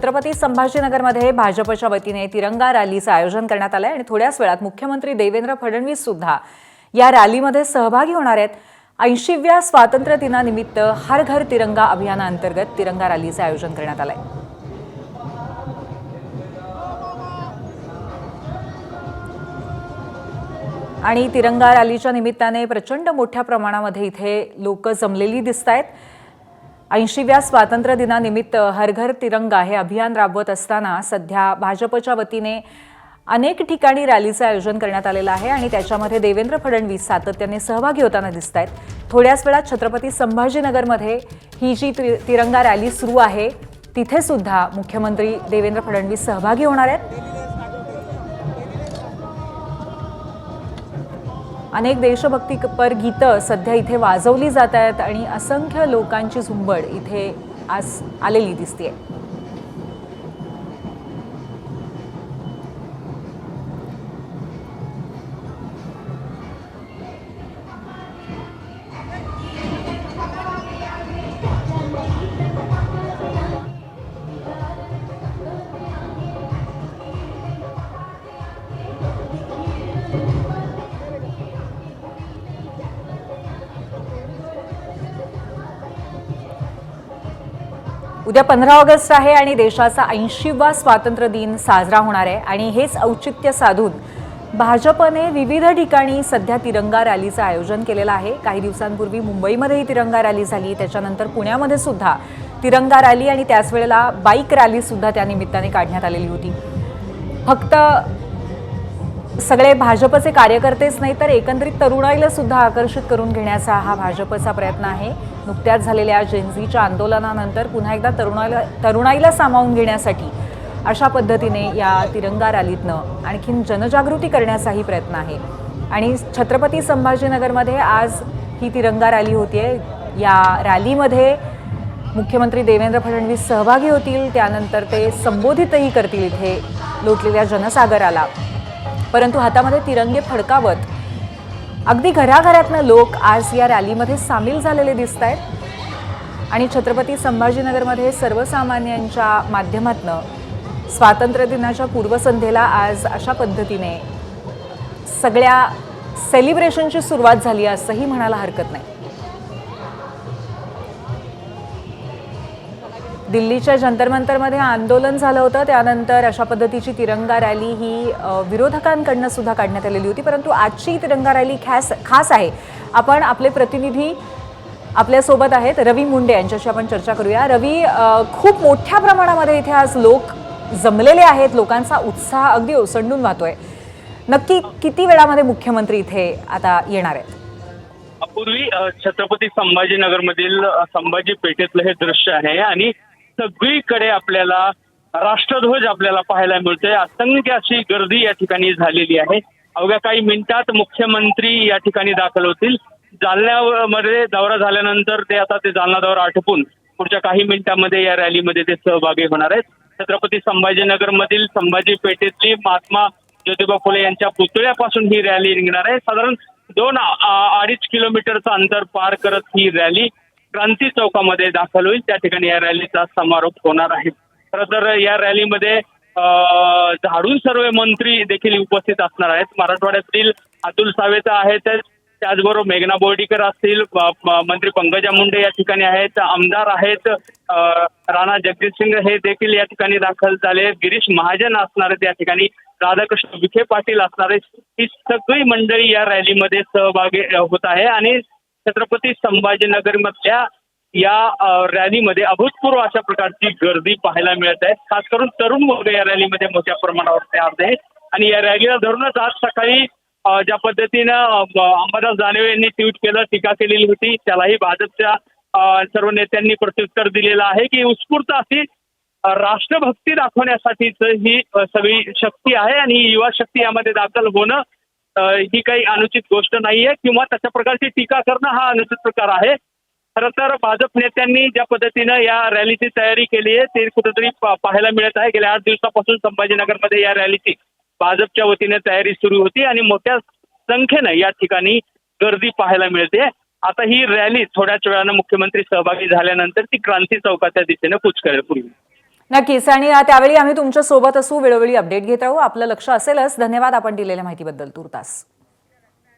छत्रपती संभाजीनगरमध्ये भाजपच्या वतीने तिरंगा रॅलीचं आयोजन करण्यात आलंय आणि थोड्याच वेळात मुख्यमंत्री देवेंद्र फडणवीस सुद्धा या रॅलीमध्ये सहभागी होणार आहेत। 80व्या स्वातंत्र्य दिनानिमित्त हर घर तिरंगा अभियानाअंतर्गत तिरंगा रॅलीचं आयोजन करण्यात आलंय। आणि तिरंगा रॅलीच्या निमित्ताने प्रचंड मोठ्या प्रमाणामध्ये इथे लोक जमलेली दिसतायत। 80व्या स्वातंत्र्य दिनानिमित्त हर घर तिरंगा हे अभियान राबवत असताना सध्या भाजपच्या वतीने अनेक ठिकाणी रॅलीचं आयोजन करण्यात आलेलं आहे आणि त्याच्यामध्ये देवेंद्र फडणवीस सातत्याने सहभागी होताना दिसतायत। थोड्याच वेळात छत्रपती संभाजीनगरमध्ये ही जी तिरंगा रॅली सुरू आहे तिथे सुद्धा मुख्यमंत्री देवेंद्र फडणवीस सहभागी होणार आहेत। अनेक देशभक्तीपर गीतं सध्या इथे वाजवली जात आहेत आणि असंख्य लोकांची झुंबड इथे आज आलेली दिसते। उद्या 15 ऑगस्ट आहे आणि देशाचा 80वा स्वातंत्र्य दिन साजरा होणार आहे आणि हेच औचित्य साधून भाजपने विविध ठिकाणी सध्या तिरंगा रॅलीचं आयोजन केलेलं आहे। काही दिवसांपूर्वी मुंबईमध्ये ही तिरंगा रॅली झाली, त्याच्यानंतर पुण्यामध्ये सुद्धा तिरंगा रॅली आणि त्याच वेळेला बाईक रॅली सुद्धा त्या निमित्ताने काढण्यात आलेली होती। फक्त सगळे भाजपचे कार्यकर्तेच नाही तर एकंदरीत तरुणाईला सुद्धा आकर्षित करून घेण्याचा हा भाजपचा प्रयत्न आहे। नुकत्याच झालेल्या जेनझीच्या आंदोलनानंतर पुन्हा एकदा तरुणाईला सामावून घेण्यासाठी अशा पद्धतीने या तिरंगा रॅलीतनं आणखीन जनजागृती करण्याचाही प्रयत्न आहे। आणि छत्रपती संभाजीनगरमध्ये आज ही तिरंगा रॅली होतीये। या रॅलीमध्ये मुख्यमंत्री देवेंद्र फडणवीस सहभागी होतील, त्यानंतर ते संबोधितही करतील इथे लोटलेल्या जनसागराला। परंतु हातामध्ये तिरंगे फडकावत अगदी घराघरातनं लोक आज या रॅलीमध्ये सामील झालेले दिसत आहेत आणि छत्रपती संभाजीनगरमध्ये सर्वसामान्यांच्या माध्यमातून स्वातंत्र्य दिनाच्या पूर्वसंध्येला आज अशा पद्धतीने सगळ्या सेलिब्रेशनची सुरुवात झाली असंही म्हणायला हरकत नाही। दिल्लीच्या जंतर मंतरमध्ये आंदोलन झालं होतं, त्यानंतर अशा पद्धतीची तिरंगा रॅली ही विरोधकांकडून सुद्धा काढण्यात आलेली होती। परंतु आजची तिरंगा रॅली खास आहे। आपण आपले प्रतिनिधी आपल्यासोबत आहेत, रवी मुंडे यांच्याशी आपण चर्चा करूया। रवी, खूप मोठ्या प्रमाणामध्ये इथे आज लोक जमलेले आहेत, लोकांचा उत्साह अगदी ओसंडून वाहतोय। नक्की किती वेळामध्ये मुख्यमंत्री इथे आता येणार आहेत? पूर्वी छत्रपती संभाजीनगरमधील संभाजी पेठेतलं हे दृश्य आहे आणि सगळीकडे आपल्याला राष्ट्रध्वज आपल्याला पाहायला मिळतोय। असंख्य अशी गर्दी या ठिकाणी झालेली आहे। अवघ्या काही मिनिटात मुख्यमंत्री या ठिकाणी दाखल होतील। जालन्यामध्ये दौरा झाल्यानंतर ते जालना दौरा आटोपून पुढच्या काही मिनिटांमध्ये या रॅलीमध्ये ते सहभागी होणार आहेत। छत्रपती संभाजीनगरमधील संभाजी पेठेतली महात्मा ज्योतिबा फुले यांच्या पुतळ्यापासून ही रॅली निघणार आहे। साधारण 2-2.5 किलोमीटरचं अंतर पार करत ही रॅली क्रांती चौकामध्ये दाखल होईल। त्या ठिकाणी या रॅलीचा समारोप होणार आहे। खरं तर या रॅलीमध्ये झाडून सर्व मंत्री देखील उपस्थित असणार आहेत। मराठवाड्यातील अतुल सावेचा आहेत, त्याचबरोबर मेघना बोर्डीकर असतील, मंत्री पंकजा मुंडे या ठिकाणी आहेत, आमदार आहेत, राणा जगजितसिंग हे देखील या ठिकाणी दाखल झाले, गिरीश महाजन असणार आहेत या ठिकाणी, राधाकृष्ण विखे पाटील असणार आहेत। ही सगळी मंडळी या रॅलीमध्ये सहभागी होत आहे आणि छत्रपती संभाजीनगर मधल्या या रॅलीमध्ये अभूतपूर्व अशा प्रकारची गर्दी पाहायला मिळत आहे। खास करून तरुण वर्ग या रॅलीमध्ये मोठ्या प्रमाणावर तयार आहे आणि या रॅलीला धरूनच आज सकाळी ज्या पद्धतीनं अंबादास दानवे यांनी ट्विट केलं, टीका केलेली होती, त्यालाही भाजपच्या सर्व नेत्यांनी प्रत्युत्तर दिलेलं आहे की उत्स्फूर्त अशी राष्ट्रभक्ती दाखवण्यासाठीच ही सगळी शक्ती आहे आणि युवा शक्ती यामध्ये दाखल होणं ही काही अनुचित गोष्ट नाहीये किंवा तशा प्रकारची टीका करणं हा अनुचित प्रकार आहे। खरं तर भाजप नेत्यांनी ज्या पद्धतीनं या रॅलीची तयारी केली आहे ते कुठेतरी पाहायला मिळत आहे। गेल्या 8 दिवसापासून संभाजीनगरमध्ये या रॅलीची भाजपच्या वतीने तयारी सुरू होती आणि मोठ्या संख्येनं या ठिकाणी गर्दी पाहायला मिळते। आता ही रॅली थोड्याच वेळानं मुख्यमंत्री सहभागी झाल्यानंतर ती क्रांती चौकाच्या दिशेने कूच करेल। नक्कीच आणि त्यावेळी आम्ही तुमच्या सोबत असू, वेळोवेळी अपडेट घेत राहू. आपलं लक्ष असेलच. धन्यवाद आपण दिलेल्या माहितीबद्दल तुर्तास.